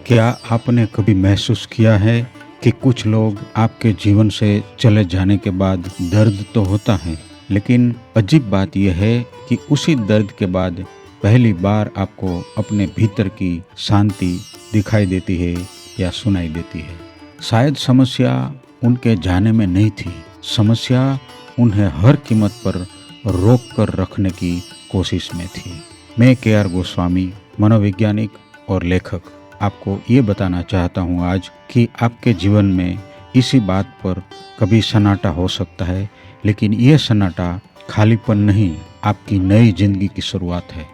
क्या आपने कभी महसूस किया है कि कुछ लोग आपके जीवन से चले जाने के बाद दर्द तो होता है, लेकिन अजीब बात यह है कि उसी दर्द के बाद पहली बार आपको अपने भीतर की शांति दिखाई देती है या सुनाई देती है। शायद समस्या उनके जाने में नहीं थी, समस्या उन्हें हर कीमत पर रोक कर रखने की कोशिश में थी। मैं के.आर. गोस्वामी, मनोवैज्ञानिक और लेखक, आपको ये बताना चाहता हूँ आज कि आपके जीवन में इसी बात पर कभी सन्नाटा हो सकता है, लेकिन ये सन्नाटा खालीपन नहीं, आपकी नई जिंदगी की शुरुआत है।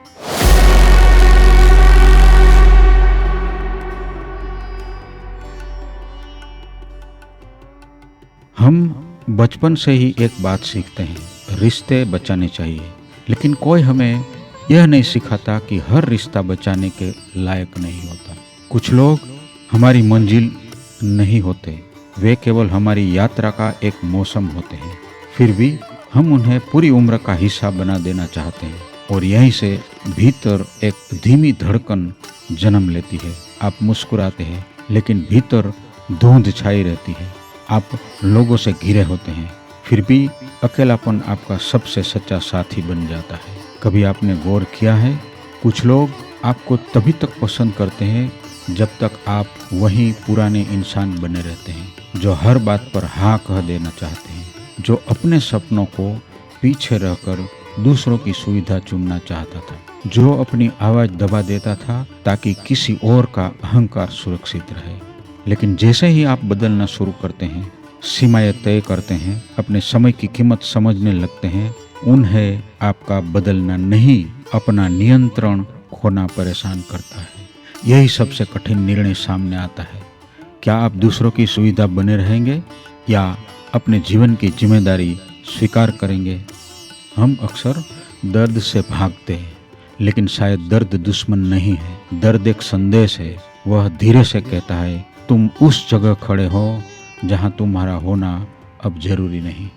हम बचपन से ही एक बात सीखते हैं, रिश्ते बचाने चाहिए, लेकिन कोई हमें यह नहीं सिखाता कि हर रिश्ता बचाने के लायक नहीं होता। कुछ लोग हमारी मंजिल नहीं होते, वे केवल हमारी यात्रा का एक मौसम होते हैं। फिर भी हम उन्हें पूरी उम्र का हिस्सा बना देना चाहते हैं, और यहीं से भीतर एक धीमी धड़कन जन्म लेती है। आप मुस्कुराते हैं, लेकिन भीतर धुंध छाई रहती है। आप लोगों से घिरे होते हैं, फिर भी अकेलापन आपका सबसे सच्चा साथी बन जाता है। कभी आपने गौर किया है, कुछ लोग आपको तभी तक पसंद करते हैं जब तक आप वही पुराने इंसान बने रहते हैं, जो हर बात पर हाँ कह देना चाहते हैं, जो अपने सपनों को पीछे रहकर दूसरों की सुविधा चुनना चाहता था, जो अपनी आवाज़ दबा देता था ताकि किसी और का अहंकार सुरक्षित रहे। लेकिन जैसे ही आप बदलना शुरू करते हैं, सीमाएं तय करते हैं, अपने समय की कीमत समझने लगते हैं, उन्हें आपका बदलना नहीं, अपना नियंत्रण खोना परेशान करता है। यही सबसे कठिन निर्णय सामने आता है। क्या आप दूसरों की सुविधा बने रहेंगे या अपने जीवन की जिम्मेदारी स्वीकार करेंगे? हम अक्सर दर्द से भागते हैं, लेकिन शायद दर्द दुश्मन नहीं है, दर्द एक संदेश है। वह धीरे से कहता है, तुम उस जगह खड़े हो जहां तुम्हारा होना अब जरूरी नहीं।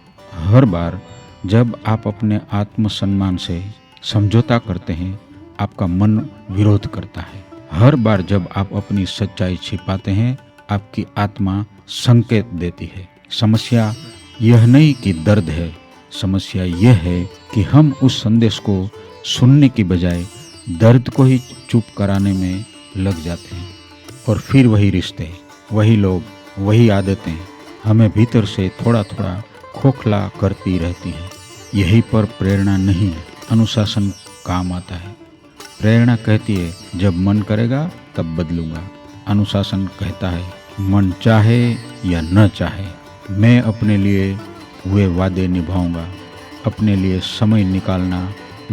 हर बार जब आप अपने आत्मसम्मान से समझौता करते हैं, आपका मन विरोध करता है। हर बार जब आप अपनी सच्चाई छिपाते हैं, आपकी आत्मा संकेत देती है। समस्या यह नहीं कि दर्द है, समस्या यह है कि हम उस संदेश को सुनने की बजाय दर्द को ही चुप कराने में लग जाते हैं। और फिर वही रिश्ते, वही लोग, वही आदतें हमें भीतर से थोड़ा थोड़ा खोखला करती रहती हैं। यही पर प्रेरणा नहीं, अनुशासन काम आता है। प्रेरणा कहती है, जब मन करेगा तब बदलूंगा। अनुशासन कहता है, मन चाहे या न चाहे, मैं अपने लिए हुए वादे निभाऊंगा। अपने लिए समय निकालना,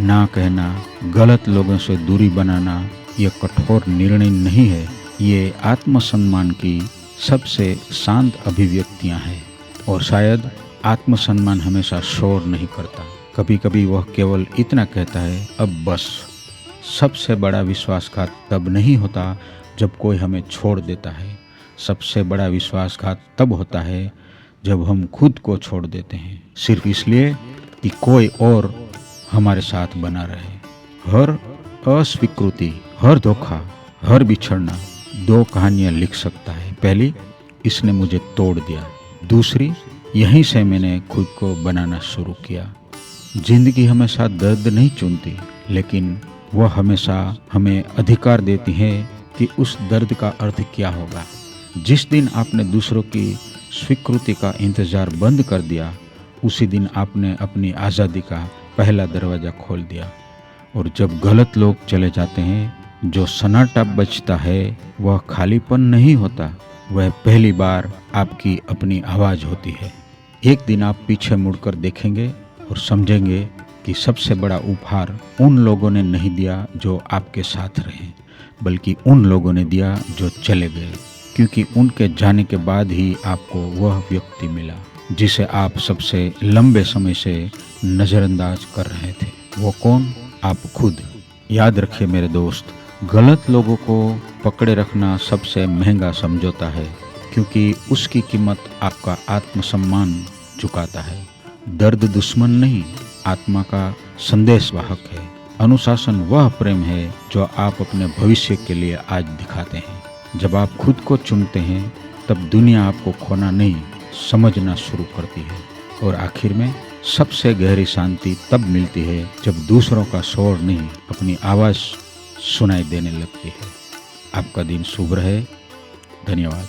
ना कहना, गलत लोगों से दूरी बनाना, यह कठोर निर्णय नहीं है, ये आत्मसम्मान की सबसे शांत अभिव्यक्तियां हैं। और शायद आत्मसम्मान हमेशा शोर नहीं करता, कभी कभी वह केवल इतना कहता है, अब बस। सबसे बड़ा विश्वासघात तब नहीं होता जब कोई हमें छोड़ देता है, सबसे बड़ा विश्वासघात तब होता है जब हम खुद को छोड़ देते हैं, सिर्फ इसलिए कि कोई और हमारे साथ बना रहे। हर अस्वीकृति, हर धोखा, हर बिछड़ना दो कहानियां लिख सकता है। पहली, इसने मुझे तोड़ दिया। दूसरी, यहीं से मैंने खुद को बनाना शुरू किया। जिंदगी हमेशा दर्द नहीं चुनती, लेकिन वह हमेशा हमें अधिकार देती है कि उस दर्द का अर्थ क्या होगा। जिस दिन आपने दूसरों की स्वीकृति का इंतजार बंद कर दिया, उसी दिन आपने अपनी आज़ादी का पहला दरवाज़ा खोल दिया। और जब गलत लोग चले जाते हैं, जो सन्नाटा बचता है वह खालीपन नहीं होता, वह पहली बार आपकी अपनी आवाज़ होती है। एक दिन आप पीछे मुड़कर देखेंगे और समझेंगे कि सबसे बड़ा उपहार उन लोगों ने नहीं दिया जो आपके साथ रहे, बल्कि उन लोगों ने दिया जो चले गए, क्योंकि उनके जाने के बाद ही आपको वह व्यक्ति मिला जिसे आप सबसे लंबे समय से नज़रअंदाज कर रहे थे। वो कौन? आप खुद। याद रखिए मेरे दोस्त, गलत लोगों को पकड़े रखना सबसे महंगा समझौता है, क्योंकि उसकी कीमत आपका आत्मसम्मान चुकाता है। दर्द दुश्मन नहीं, आत्मा का संदेशवाहक है। अनुशासन वह प्रेम है जो आप अपने भविष्य के लिए आज दिखाते हैं। जब आप खुद को चुनते हैं तब दुनिया आपको खोना नहीं, समझना शुरू करती है। और आखिर में सबसे गहरी शांति तब मिलती है जब दूसरों का शोर नहीं, अपनी आवाज़ सुनाई देने लगती है। आपका दिन शुभ रहे। धन्यवाद।